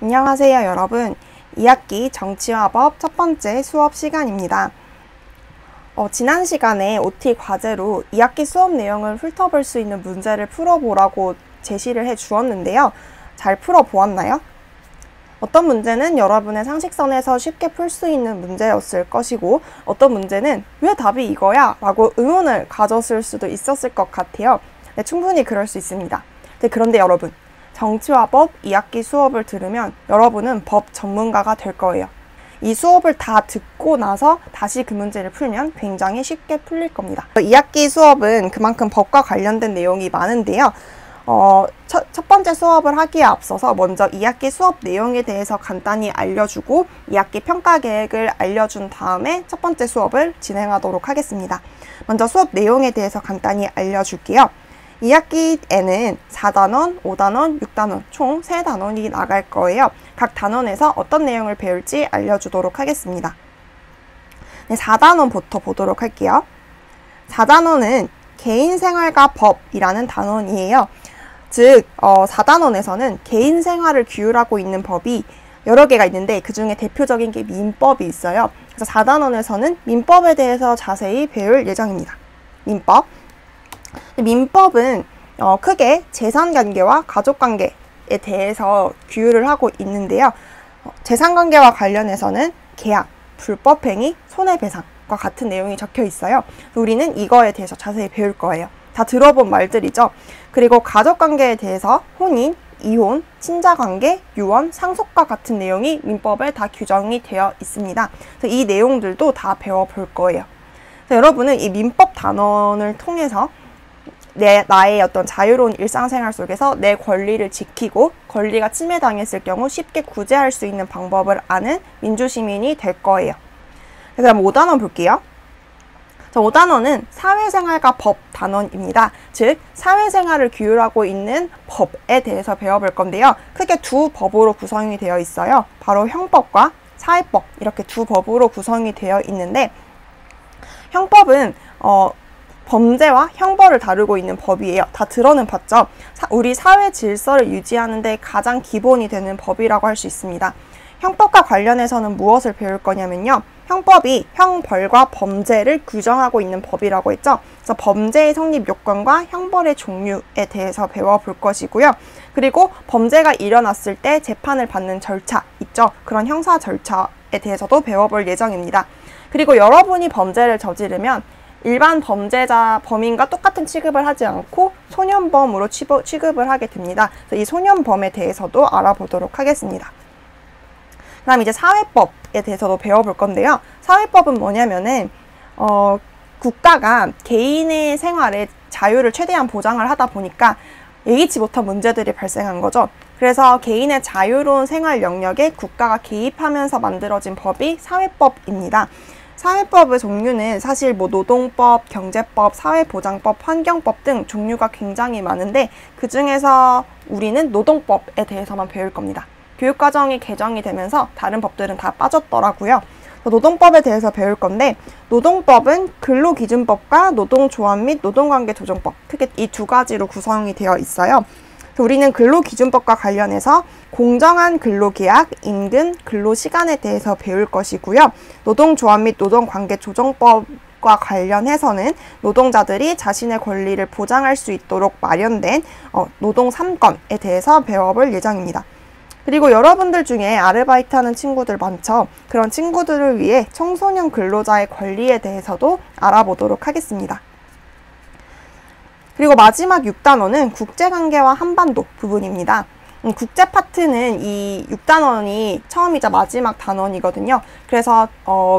안녕하세요 여러분. 2학기 정치와 법 첫 번째 수업 시간입니다. 지난 시간에 OT 과제로 2학기 수업 내용을 훑어볼 수 있는 문제를 풀어보라고 제시를 해 주었는데요. 잘 풀어보았나요? 어떤 문제는 여러분의 상식선에서 쉽게 풀 수 있는 문제였을 것이고, 어떤 문제는 왜 답이 이거야? 라고 의문을 가졌을 수도 있었을 것 같아요. 네, 충분히 그럴 수 있습니다. 네, 그런데 여러분, 정치와 법 2학기 수업을 들으면 여러분은 법 전문가가 될 거예요. 이 수업을 다 듣고 나서 다시 그 문제를 풀면 굉장히 쉽게 풀릴 겁니다. 2학기 수업은 그만큼 법과 관련된 내용이 많은데요. 첫 번째 수업을 하기에 앞서서 먼저 2학기 수업 내용에 대해서 간단히 알려주고 2학기 평가 계획을 알려준 다음에 첫 번째 수업을 진행하도록 하겠습니다. 먼저 수업 내용에 대해서 간단히 알려줄게요. 2학기에는 4단원, 5단원, 6단원 총 3단원이 나갈 거예요. 각 단원에서 어떤 내용을 배울지 알려주도록 하겠습니다. 네, 4단원부터 보도록 할게요. 4단원은 개인생활과 법이라는 단원이에요. 즉 4단원에서는 개인생활을 규율하고 있는 법이 여러 개가 있는데 그 중에 대표적인 게 민법이 있어요. 그래서 4단원에서는 민법에 대해서 자세히 배울 예정입니다. 민법. 민법은 크게 재산관계와 가족관계에 대해서 규율을 하고 있는데요. 재산관계와 관련해서는 계약, 불법행위, 손해배상과 같은 내용이 적혀 있어요. 우리는 이거에 대해서 자세히 배울 거예요. 다 들어본 말들이죠. 그리고 가족관계에 대해서 혼인, 이혼, 친자관계, 유언, 상속과 같은 내용이 민법에 다 규정이 되어 있습니다. 그래서 이 내용들도 다 배워볼 거예요. 여러분은 이 민법 단원을 통해서 나의 어떤 자유로운 일상생활 속에서 내 권리를 지키고 권리가 침해당했을 경우 쉽게 구제할 수 있는 방법을 아는 민주시민이 될 거예요. 그럼 5단원 볼게요. 5단원은 사회생활과 법 단원입니다. 즉 사회생활을 규율하고 있는 법에 대해서 배워볼 건데요. 크게 두 법으로 구성이 되어 있어요. 바로 형법과 사회법, 이렇게 두 법으로 구성이 되어 있는데, 형법은 범죄와 형벌을 다루고 있는 법이에요. 다 들어는 봤죠? 우리 사회 질서를 유지하는 데 가장 기본이 되는 법이라고 할 수 있습니다. 형법과 관련해서는 무엇을 배울 거냐면요. 형법이 형벌과 범죄를 규정하고 있는 법이라고 했죠. 그래서 범죄의 성립 요건과 형벌의 종류에 대해서 배워볼 것이고요. 그리고 범죄가 일어났을 때 재판을 받는 절차 있죠. 그런 형사 절차에 대해서도 배워볼 예정입니다. 그리고 여러분이 범죄를 저지르면 일반 범인과 똑같은 취급을 하지 않고 소년범으로 취급을 하게 됩니다. 그래서 이 소년범에 대해서도 알아보도록 하겠습니다. 그다음 이제 사회법에 대해서도 배워볼 건데요. 사회법은 뭐냐면은 국가가 개인의 생활에 자유를 최대한 보장을 하다 보니까 예기치 못한 문제들이 발생한 거죠. 그래서 개인의 자유로운 생활 영역에 국가가 개입하면서 만들어진 법이 사회법입니다. 사회법의 종류는 사실 노동법, 경제법, 사회보장법, 환경법 등 종류가 굉장히 많은데 그 중에서 우리는 노동법에 대해서만 배울 겁니다. 교육과정이 개정이 되면서 다른 법들은 다 빠졌더라고요. 노동법에 대해서 배울 건데, 노동법은 근로기준법과 노동조합 및 노동관계조정법, 크게 이 두 가지로 구성이 되어 있어요. 우리는 근로기준법과 관련해서 공정한 근로계약, 임금, 근로시간에 대해서 배울 것이고요. 노동조합 및 노동관계조정법과 관련해서는 노동자들이 자신의 권리를 보장할 수 있도록 마련된 노동 3권에 대해서 배워볼 예정입니다. 그리고 여러분들 중에 아르바이트하는 친구들 많죠? 그런 친구들을 위해 청소년 근로자의 권리에 대해서도 알아보도록 하겠습니다. 그리고 마지막 6단원은 국제관계와 한반도 부분입니다. 국제 파트는 이 6단원이 처음이자 마지막 단원이거든요. 그래서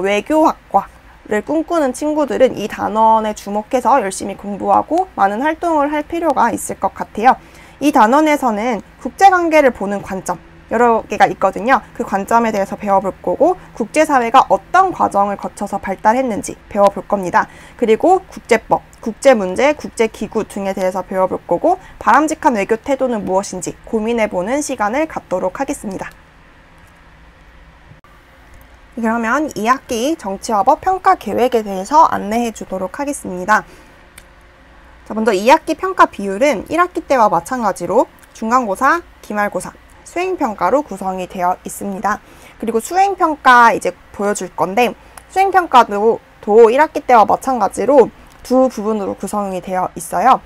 외교학과를 꿈꾸는 친구들은 이 단원에 주목해서 열심히 공부하고 많은 활동을 할 필요가 있을 것 같아요. 이 단원에서는 국제관계를 보는 관점, 여러 개가 있거든요. 그 관점에 대해서 배워볼 거고, 국제사회가 어떤 과정을 거쳐서 발달했는지 배워볼 겁니다. 그리고 국제법, 국제문제, 국제기구 등에 대해서 배워볼 거고, 바람직한 외교 태도는 무엇인지 고민해보는 시간을 갖도록 하겠습니다. 그러면 2학기 정치와 법 평가 계획에 대해서 안내해 주도록 하겠습니다. 먼저 2학기 평가 비율은 1학기 때와 마찬가지로 중간고사, 기말고사, 수행평가로 구성이 되어 있습니다. 그리고 수행평가 이제 보여줄 건데, 수행평가도 1학기 때와 마찬가지로 두 부분으로 구성이 되어 있어요.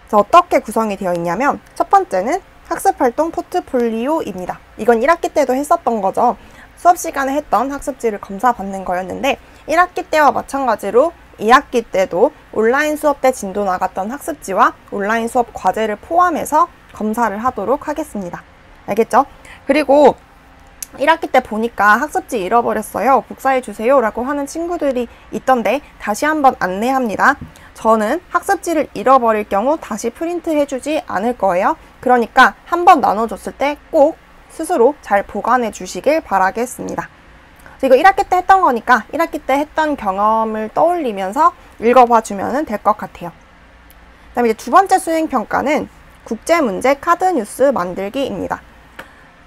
그래서 어떻게 구성이 되어 있냐면, 첫 번째는 학습활동 포트폴리오입니다. 이건 1학기 때도 했었던 거죠. 수업 시간에 했던 학습지를 검사받는 거였는데, 1학기 때와 마찬가지로 2학기 때도 온라인 수업 때 진도 나갔던 학습지와 온라인 수업 과제를 포함해서 검사를 하도록 하겠습니다. 알겠죠? 그리고 1학기 때 보니까 학습지 잃어버렸어요. 복사해 주세요 라고 하는 친구들이 있던데 다시 한번 안내합니다. 저는 학습지를 잃어버릴 경우 다시 프린트해 주지 않을 거예요. 그러니까 한번 나눠줬을 때 꼭 스스로 잘 보관해 주시길 바라겠습니다. 이거 1학기 때 했던 거니까 1학기 때 했던 경험을 떠올리면서 읽어봐 주면 될 것 같아요. 그 다음에 이제 두 번째 수행평가는 국제문제 카드뉴스 만들기입니다.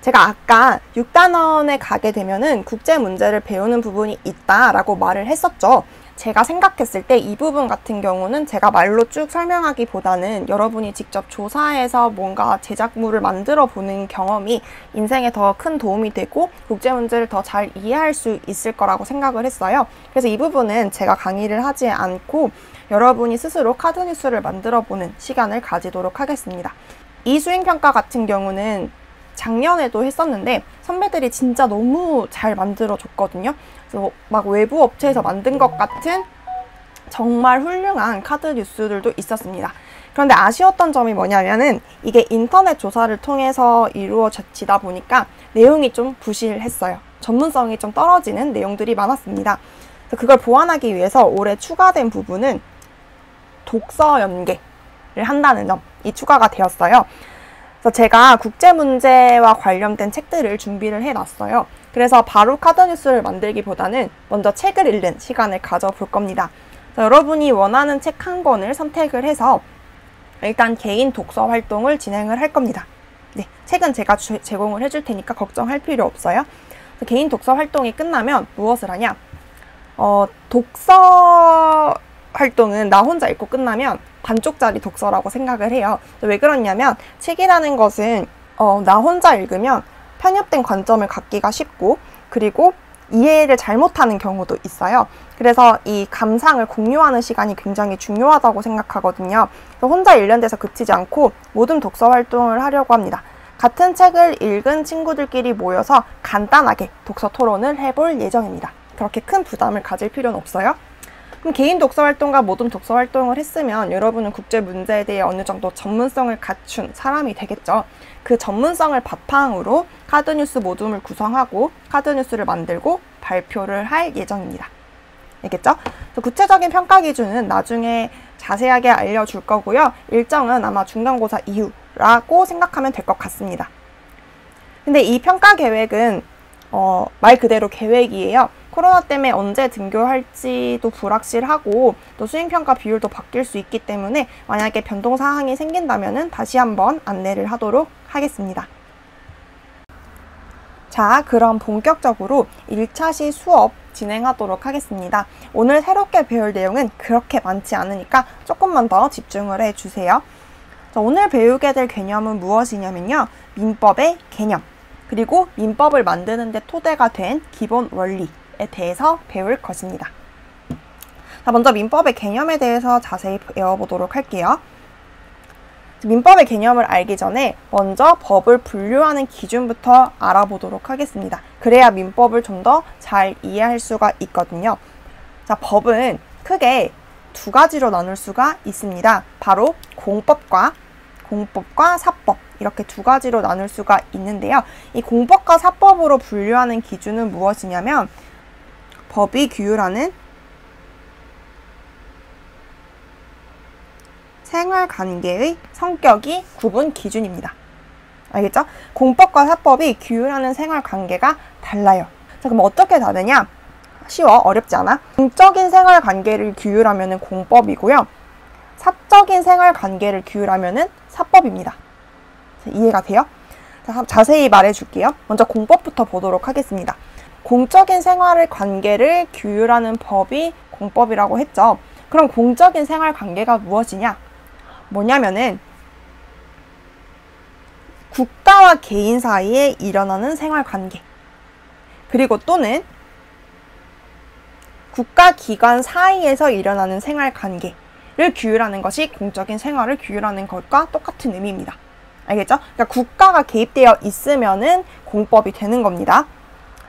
제가 아까 6단원에 가게 되면은 국제문제를 배우는 부분이 있다라고 말을 했었죠. 제가 생각했을 때 이 부분 같은 경우는 제가 말로 쭉 설명하기보다는 여러분이 직접 조사해서 뭔가 제작물을 만들어 보는 경험이 인생에 더 큰 도움이 되고 국제문제를 더 잘 이해할 수 있을 거라고 생각을 했어요. 그래서 이 부분은 제가 강의를 하지 않고 여러분이 스스로 카드뉴스를 만들어 보는 시간을 가지도록 하겠습니다. 이 수행평가 같은 경우는 작년에도 했었는데 선배들이 진짜 너무 잘 만들어 줬거든요. 그래서 막 외부 업체에서 만든 것 같은 정말 훌륭한 카드 뉴스들도 있었습니다. 그런데 아쉬웠던 점이 뭐냐면은 이게 인터넷 조사를 통해서 이루어지다 보니까 내용이 좀 부실했어요. 전문성이 좀 떨어지는 내용들이 많았습니다. 그래서 그걸 보완하기 위해서 올해 추가된 부분은 독서 연계를 한다는 점이 추가가 되었어요. 그래서 제가 국제문제와 관련된 책들을 준비를 해놨어요. 그래서 바로 카드뉴스를 만들기보다는 먼저 책을 읽는 시간을 가져볼 겁니다. 여러분이 원하는 책 한 권을 선택을 해서 일단 개인 독서 활동을 진행을 할 겁니다. 네, 책은 제가 제공을 해줄 테니까 걱정할 필요 없어요. 개인 독서 활동이 끝나면 무엇을 하냐? 독서 활동은 나 혼자 읽고 끝나면 반쪽짜리 독서라고 생각을 해요. 왜 그러냐면 책이라는 것은 나 혼자 읽으면 편협된 관점을 갖기가 쉽고 그리고 이해를 잘못하는 경우도 있어요. 그래서 이 감상을 공유하는 시간이 굉장히 중요하다고 생각하거든요. 그래서 혼자 읽는 데서 그치지 않고 모든 독서 활동을 하려고 합니다. 같은 책을 읽은 친구들끼리 모여서 간단하게 독서 토론을 해볼 예정입니다. 그렇게 큰 부담을 가질 필요는 없어요. 그럼 개인 독서 활동과 모둠 독서 활동을 했으면 여러분은 국제 문제에 대해 어느 정도 전문성을 갖춘 사람이 되겠죠. 그 전문성을 바탕으로 카드뉴스 모둠을 구성하고 카드뉴스를 만들고 발표를 할 예정입니다. 알겠죠? 구체적인 평가 기준은 나중에 자세하게 알려줄 거고요. 일정은 아마 중간고사 이후라고 생각하면 될 것 같습니다. 근데 이 평가 계획은 말 그대로 계획이에요. 코로나 때문에 언제 등교할지도 불확실하고 또 수행평가 비율도 바뀔 수 있기 때문에 만약에 변동사항이 생긴다면 다시 한번 안내를 하도록 하겠습니다. 자, 그럼 본격적으로 1차시 수업 진행하도록 하겠습니다. 오늘 새롭게 배울 내용은 그렇게 많지 않으니까 조금만 더 집중을 해주세요. 자, 오늘 배우게 될 개념은 무엇이냐면요. 민법의 개념, 그리고 민법을 만드는 데 토대가 된 기본 원리에 대해서 배울 것입니다. 자, 먼저 민법의 개념에 대해서 자세히 배워보도록 할게요. 민법의 개념을 알기 전에 먼저 법을 분류하는 기준부터 알아보도록 하겠습니다. 그래야 민법을 좀 더 잘 이해할 수가 있거든요. 자, 법은 크게 두 가지로 나눌 수가 있습니다. 바로 공법과 사법, 이렇게 두 가지로 나눌 수가 있는데요. 이 공법과 사법으로 분류하는 기준은 무엇이냐면 법이 규율하는 생활관계의 성격이 구분 기준입니다. 알겠죠? 공법과 사법이 규율하는 생활관계가 달라요. 자, 그럼 어떻게 다르냐? 쉬워, 어렵지 않아? 공적인 생활관계를 규율하면 공법이고요. 사적인 생활관계를 규율하면 사법입니다. 자, 이해가 돼요? 자, 자세히 말해줄게요. 먼저 공법부터 보도록 하겠습니다. 공적인 생활관계를 규율하는 법이 공법이라고 했죠. 그럼 공적인 생활관계가 무엇이냐? 뭐냐면은 국가와 개인 사이에 일어나는 생활관계, 그리고 또는 국가기관 사이에서 일어나는 생활관계를 규율하는 것이 공적인 생활을 규율하는 것과 똑같은 의미입니다. 알겠죠? 그러니까 국가가 개입되어 있으면은 공법이 되는 겁니다.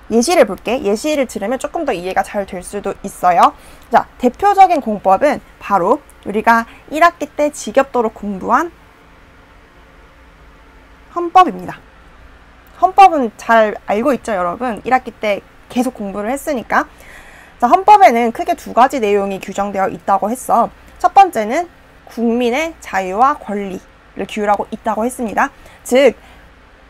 예시를 볼게. 예시를 들으면 조금 더 이해가 잘 될 수도 있어요. 자, 대표적인 공법은 바로 우리가 1학기 때 지겹도록 공부한 헌법입니다. 헌법은 잘 알고 있죠, 여러분? 1학기 때 계속 공부를 했으니까. 자, 헌법에는 크게 두 가지 내용이 규정되어 있다고 했어. 첫 번째는 국민의 자유와 권리를 규율하고 있다고 했습니다. 즉,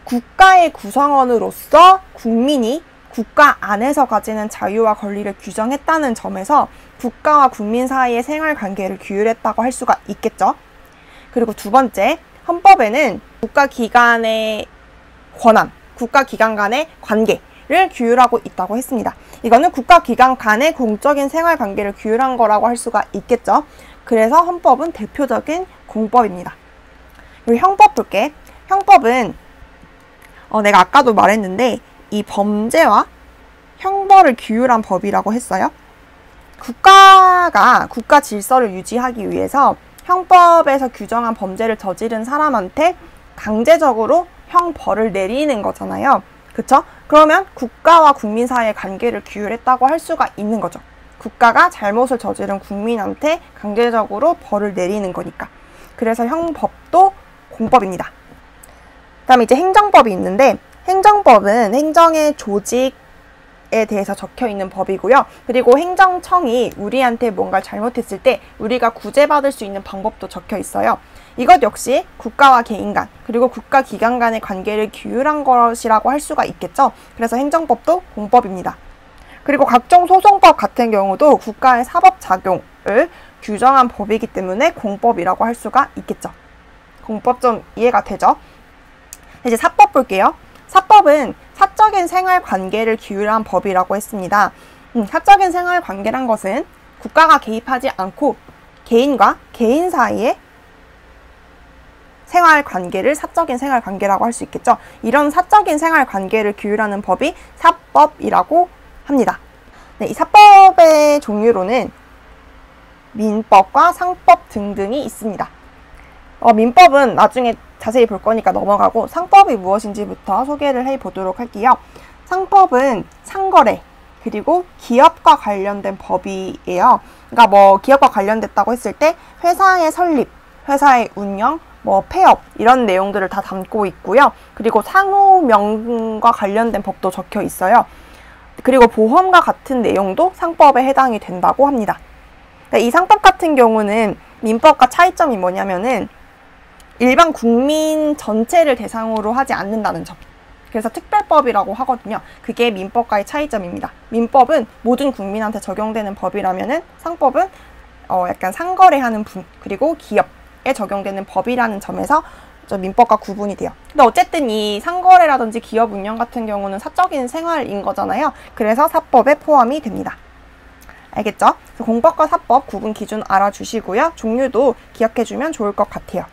국가의 구성원으로서 국민이 국가 안에서 가지는 자유와 권리를 규정했다는 점에서 국가와 국민 사이의 생활관계를 규율했다고 할 수가 있겠죠. 그리고 두 번째, 헌법에는 국가기관의 권한, 국가기관 간의 관계를 규율하고 있다고 했습니다. 이거는 국가기관 간의 공적인 생활관계를 규율한 거라고 할 수가 있겠죠. 그래서 헌법은 대표적인 공법입니다. 그리고 형법 볼게. 형법은 내가 아까도 말했는데 이 범죄와 형벌을 규율한 법이라고 했어요. 국가가 국가 질서를 유지하기 위해서 형법에서 규정한 범죄를 저지른 사람한테 강제적으로 형벌을 내리는 거잖아요. 그쵸? 그러면 국가와 국민 사이의 관계를 규율했다고 할 수가 있는 거죠. 국가가 잘못을 저지른 국민한테 강제적으로 벌을 내리는 거니까. 그래서 형법도 공법입니다. 그 다음에 이제 행정법이 있는데, 행정법은 행정의 조직에 대해서 적혀 있는 법이고요. 그리고 행정청이 우리한테 뭔가 잘못했을 때 우리가 구제받을 수 있는 방법도 적혀 있어요. 이것 역시 국가와 개인 간, 그리고 국가기관 간의 관계를 규율한 것이라고 할 수가 있겠죠. 그래서 행정법도 공법입니다. 그리고 각종 소송법 같은 경우도 국가의 사법작용을 규정한 법이기 때문에 공법이라고 할 수가 있겠죠. 공법 좀 이해가 되죠? 이제 사법 볼게요. 사법은 사적인 생활관계를 규율한 법이라고 했습니다. 사적인 생활관계란 것은 국가가 개입하지 않고 개인과 개인 사이의 생활관계를 사적인 생활관계라고 할 수 있겠죠. 이런 사적인 생활관계를 규율하는 법이 사법이라고 합니다. 네, 이 사법의 종류로는 민법과 상법 등등이 있습니다. 민법은 나중에 자세히 볼 거니까 넘어가고 상법이 무엇인지부터 소개를 해보도록 할게요. 상법은 상거래, 그리고 기업과 관련된 법이에요. 그러니까 뭐 기업과 관련됐다고 했을 때 회사의 설립, 회사의 운영, 뭐 폐업 이런 내용들을 다 담고 있고요. 그리고 상호명과 관련된 법도 적혀 있어요. 그리고 보험과 같은 내용도 상법에 해당이 된다고 합니다. 이 상법 같은 경우는 민법과 차이점이 뭐냐면은 일반 국민 전체를 대상으로 하지 않는다는 점. 그래서 특별법이라고 하거든요. 그게 민법과의 차이점입니다. 민법은 모든 국민한테 적용되는 법이라면은 상법은 약간 상거래하는 분, 그리고 기업에 적용되는 법이라는 점에서 민법과 구분이 돼요. 근데 어쨌든 이 상거래라든지 기업 운영 같은 경우는 사적인 생활인 거잖아요. 그래서 사법에 포함이 됩니다. 알겠죠? 그래서 공법과 사법 구분 기준 알아주시고요. 종류도 기억해주면 좋을 것 같아요.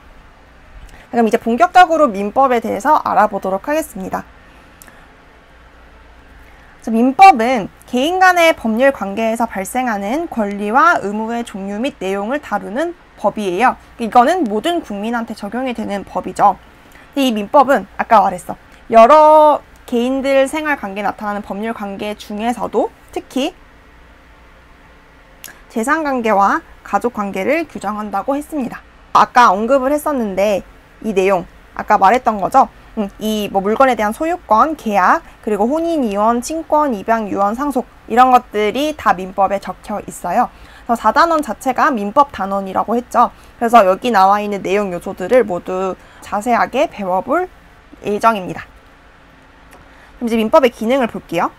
그럼 이제 본격적으로 민법에 대해서 알아보도록 하겠습니다. 민법은 개인 간의 법률 관계에서 발생하는 권리와 의무의 종류 및 내용을 다루는 법이에요. 이거는 모든 국민한테 적용이 되는 법이죠. 이 민법은 아까 말했어. 여러 개인들 생활 관계에 나타나는 법률 관계 중에서도 특히 재산 관계와 가족 관계를 규정한다고 했습니다. 아까 언급을 했었는데 이 내용 아까 말했던 거죠. 이 뭐 물건에 대한 소유권, 계약, 그리고 혼인, 이혼, 친권, 입양, 유언, 상속 이런 것들이 다 민법에 적혀 있어요. 그래서 4단원 자체가 민법 단원이라고 했죠. 그래서 여기 나와 있는 내용 요소들을 모두 자세하게 배워볼 예정입니다. 그럼 이제 민법의 기능을 볼게요.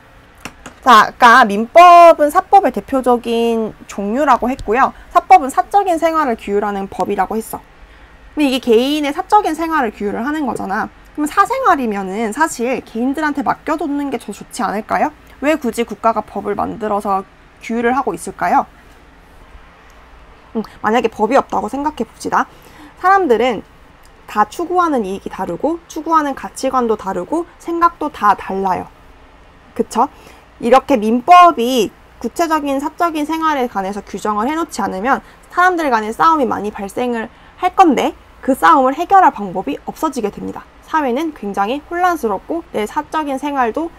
자, 아까 민법은 사법의 대표적인 종류라고 했고요. 사법은 사적인 생활을 규율하는 법이라고 했어. 근데 이게 개인의 사적인 생활을 규율을 하는 거잖아. 그럼 사생활이면은 사실 개인들한테 맡겨두는 게 더 좋지 않을까요? 왜 굳이 국가가 법을 만들어서 규율을 하고 있을까요? 만약에 법이 없다고 생각해 봅시다. 사람들은 다 추구하는 이익이 다르고 추구하는 가치관도 다르고 생각도 다 달라요. 그쵸? 이렇게 민법이 구체적인 사적인 생활에 관해서 규정을 해놓지 않으면 사람들 간의 싸움이 많이 발생을 할 건데 그 싸움을 해결할 방법이 없어지게 됩니다. 사회는 굉장히 혼란스럽고 내 사적인 생활도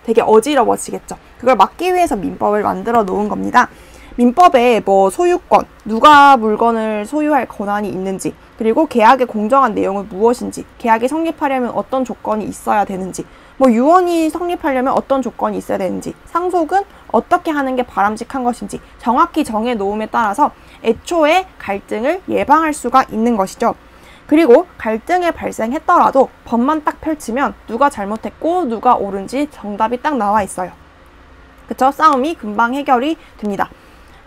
되게 어지러워지겠죠. 그걸 막기 위해서 민법을 만들어 놓은 겁니다. 민법에 뭐 소유권, 누가 물건을 소유할 권한이 있는지, 그리고 계약의 공정한 내용은 무엇인지, 계약이 성립하려면 어떤 조건이 있어야 되는지, 뭐 유언이 성립하려면 어떤 조건이 있어야 되는지, 상속은 어떻게 하는 게 바람직한 것인지 정확히 정해 놓음에 따라서 애초에 갈등을 예방할 수가 있는 것이죠. 그리고 갈등이 발생했더라도 법만 딱 펼치면 누가 잘못했고 누가 옳은지 정답이 딱 나와 있어요. 그쵸? 싸움이 금방 해결이 됩니다.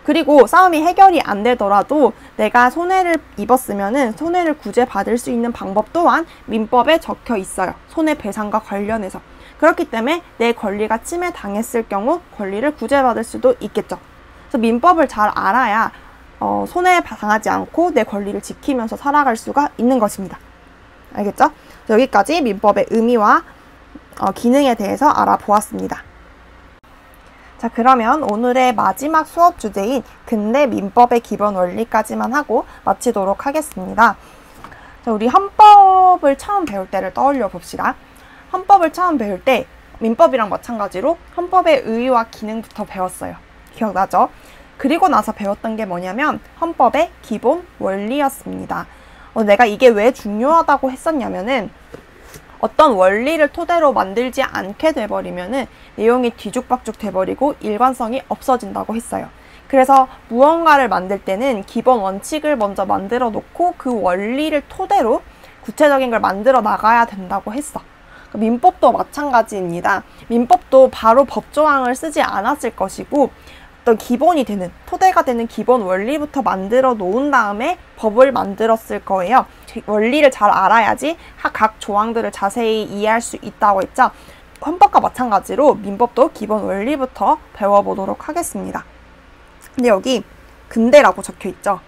그리고 싸움이 해결이 안 되더라도 내가 손해를 입었으면은 손해를 구제받을 수 있는 방법 또한 민법에 적혀 있어요. 손해배상과 관련해서. 그렇기 때문에 내 권리가 침해당했을 경우 권리를 구제받을 수도 있겠죠. 그래서 민법을 잘 알아야 손해당하지 않고 내 권리를 지키면서 살아갈 수가 있는 것입니다. 알겠죠? 여기까지 민법의 의미와 기능에 대해서 알아보았습니다. 자, 그러면 오늘의 마지막 수업 주제인 근대 민법의 기본 원리까지만 하고 마치도록 하겠습니다. 자, 우리 헌법을 처음 배울 때를 떠올려 봅시다. 헌법을 처음 배울 때 민법이랑 마찬가지로 헌법의 의의와 기능부터 배웠어요. 기억나죠? 그리고 나서 배웠던 게 뭐냐면 헌법의 기본 원리였습니다. 내가 이게 왜 중요하다고 했었냐면은 어떤 원리를 토대로 만들지 않게 돼버리면은 내용이 뒤죽박죽 돼버리고 일관성이 없어진다고 했어요. 그래서 무언가를 만들 때는 기본 원칙을 먼저 만들어 놓고 그 원리를 토대로 구체적인 걸 만들어 나가야 된다고 했어. 민법도 마찬가지입니다. 민법도 바로 법조항을 쓰지 않았을 것이고 어떤 기본이 되는, 토대가 되는 기본 원리부터 만들어 놓은 다음에 법을 만들었을 거예요. 원리를 잘 알아야지 각 조항들을 자세히 이해할 수 있다고 했죠. 헌법과 마찬가지로 민법도 기본 원리부터 배워보도록 하겠습니다. 근데 여기 근대라고 적혀 있죠.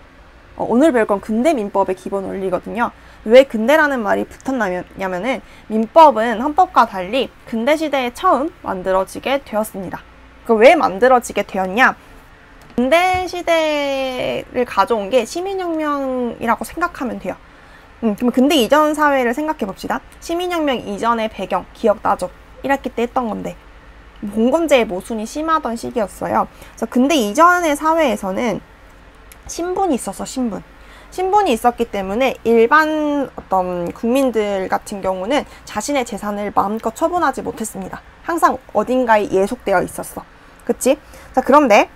오늘 배울 건 근대 민법의 기본 원리거든요. 왜 근대라는 말이 붙었냐면은 민법은 헌법과 달리 근대 시대에 처음 만들어지게 되었습니다. 왜 만들어지게 되었냐? 근대 시대를 가져온 게 시민혁명이라고 생각하면 돼요. 그럼 근대 이전 사회를 생각해 봅시다. 시민혁명 이전의 배경 기억나죠? 1학기 때 했던 건데 봉건제의 모순이 심하던 시기였어요. 그래서 근대 이전의 사회에서는 신분이 있었어. 신분이 있었기 때문에 일반 어떤 국민들 같은 경우는 자신의 재산을 마음껏 처분하지 못했습니다. 항상 어딘가에 예속되어 있었어. 그치? 자, 그런데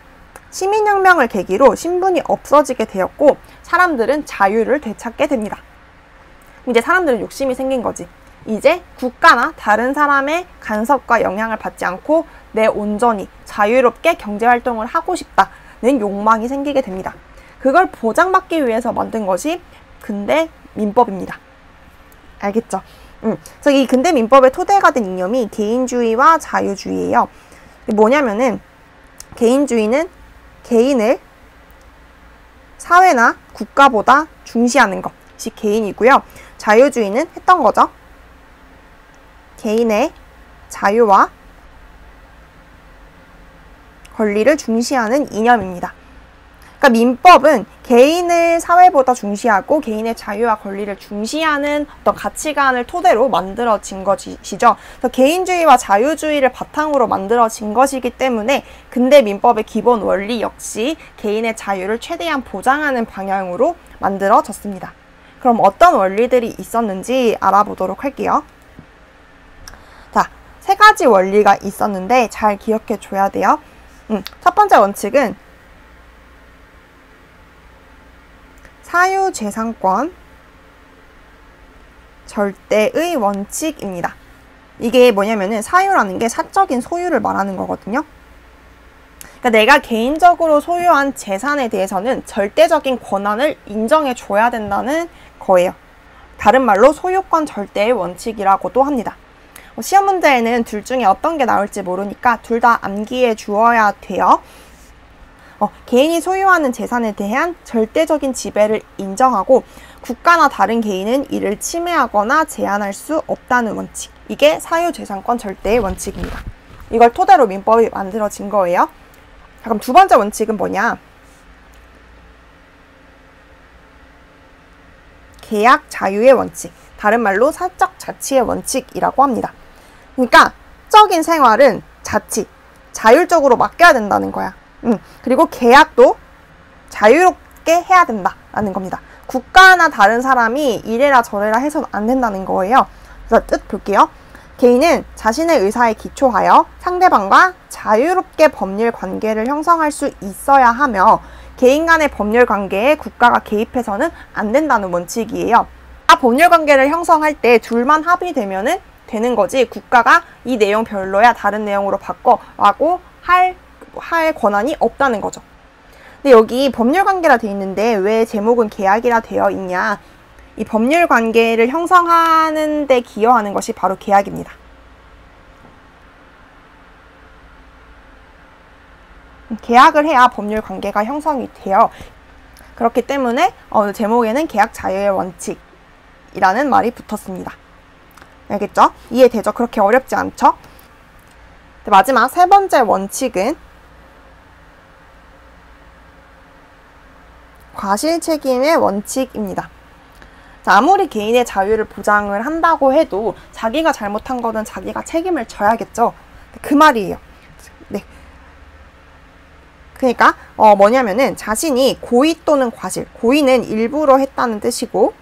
시민혁명을 계기로 신분이 없어지게 되었고 사람들은 자유를 되찾게 됩니다. 이제 사람들은 욕심이 생긴 거지. 이제 국가나 다른 사람의 간섭과 영향을 받지 않고 내 온전히 자유롭게 경제활동을 하고 싶다는 욕망이 생기게 됩니다. 그걸 보장받기 위해서 만든 것이 근대 민법입니다. 알겠죠? 그래서 이 근대 민법의 토대가 된 이념이 개인주의와 자유주의예요. 뭐냐면은 개인주의는 개인을 사회나 국가보다 중시하는 것이 개인이고요. 자유주의는 했던 거죠. 개인의 자유와 권리를 중시하는 이념입니다. 그러니까 민법은 개인을 사회보다 중시하고 개인의 자유와 권리를 중시하는 어떤 가치관을 토대로 만들어진 것이죠. 그래서 개인주의와 자유주의를 바탕으로 만들어진 것이기 때문에 근대 민법의 기본 원리 역시 개인의 자유를 최대한 보장하는 방향으로 만들어졌습니다. 그럼 어떤 원리들이 있었는지 알아보도록 할게요. 자, 3가지 원리가 있었는데 잘 기억해 줘야 돼요. 첫 번째 원칙은 사유재산권 절대의 원칙입니다. 이게 뭐냐면은 사유라는 게 사적인 소유를 말하는 거거든요. 그러니까 내가 개인적으로 소유한 재산에 대해서는 절대적인 권한을 인정해 줘야 된다는 거예요. 다른 말로 소유권 절대의 원칙이라고도 합니다. 시험 문제에는 둘 중에 어떤 게 나올지 모르니까 둘 다 암기해 주어야 돼요. 개인이 소유하는 재산에 대한 절대적인 지배를 인정하고 국가나 다른 개인은 이를 침해하거나 제한할 수 없다는 원칙. 이게 사유재산권 절대의 원칙입니다. 이걸 토대로 민법이 만들어진 거예요. 자, 그럼 두 번째 원칙은 뭐냐? 계약 자유의 원칙. 다른 말로 사적 자치의 원칙이라고 합니다. 그러니까 적인 생활은 자율적으로 맡겨야 된다는 거야. 그리고 계약도 자유롭게 해야 된다라는 겁니다. 국가나 다른 사람이 이래라 저래라 해서는 안 된다는 거예요. 그래서 뜻 볼게요. 개인은 자신의 의사에 기초하여 상대방과 자유롭게 법률 관계를 형성할 수 있어야 하며 개인 간의 법률 관계에 국가가 개입해서는 안 된다는 원칙이에요. 법률 관계를 형성할 때 둘만 합의되면은 되는 거지 국가가 이 내용 별로야 다른 내용으로 바꿔라고 할 권한이 없다는 거죠. 근데 여기 법률 관계라 되어 있는데 왜 제목은 계약이라 되어 있냐? 이 법률 관계를 형성하는 데 기여하는 것이 바로 계약입니다. 계약을 해야 법률 관계가 형성이 돼요. 그렇기 때문에 제목에는 계약 자유의 원칙이라는 말이 붙었습니다. 알겠죠? 이해되죠? 그렇게 어렵지 않죠? 마지막 세 번째 원칙은 과실책임의 원칙입니다. 자, 아무리 개인의 자유를 보장을 한다고 해도 자기가 잘못한 거는 자기가 책임을 져야겠죠. 그 말이에요. 네. 그러니까 뭐냐면은 자신이 고의 또는 과실, 고의는 일부러 했다는 뜻이고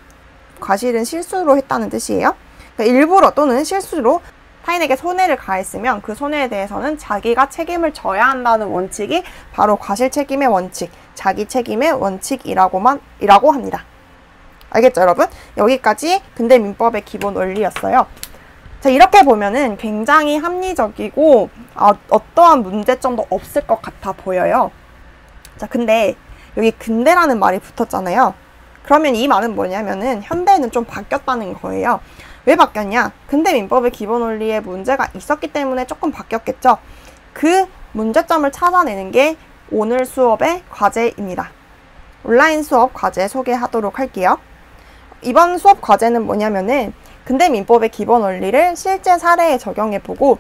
과실은 실수로 했다는 뜻이에요. 그러니까 일부러 또는 실수로 타인에게 손해를 가했으면 그 손해에 대해서는 자기가 책임을 져야 한다는 원칙이 바로 과실책임의 원칙, 자기 책임의 원칙이라고 합니다. 알겠죠, 여러분? 여기까지 근대민법의 기본 원리였어요. 자, 이렇게 보면은 굉장히 합리적이고 어떠한 문제점도 없을 것 같아 보여요. 자, 근데 여기 근대라는 말이 붙었잖아요. 그러면 이 말은 뭐냐면은 현대에는 좀 바뀌었다는 거예요. 왜 바뀌었냐? 근대민법의 기본 원리에 문제가 있었기 때문에 조금 바뀌었겠죠. 그 문제점을 찾아내는 게 오늘 수업의 과제입니다. 온라인 수업 과제 소개하도록 할게요. 이번 수업 과제는 뭐냐면은 근대민법의 기본 원리를 실제 사례에 적용해보고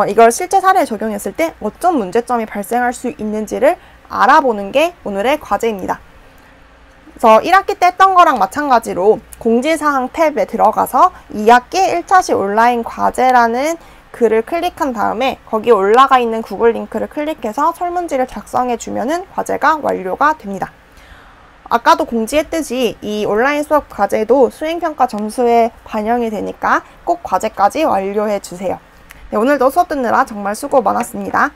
이걸 실제 사례에 적용했을 때 어떤 문제점이 발생할 수 있는지를 알아보는 게 오늘의 과제입니다. 그래서 1학기 때 했던 거랑 마찬가지로 공지사항 탭에 들어가서 2학기 1차시 온라인 과제라는 글을 클릭한 다음에 거기 올라가 있는 구글 링크를 클릭해서 설문지를 작성해 주면은 과제가 완료가 됩니다. 아까도 공지했듯이 이 온라인 수업 과제도 수행평가 점수에 반영이 되니까 꼭 과제까지 완료해 주세요. 네, 오늘도 수업 듣느라 정말 수고 많았습니다.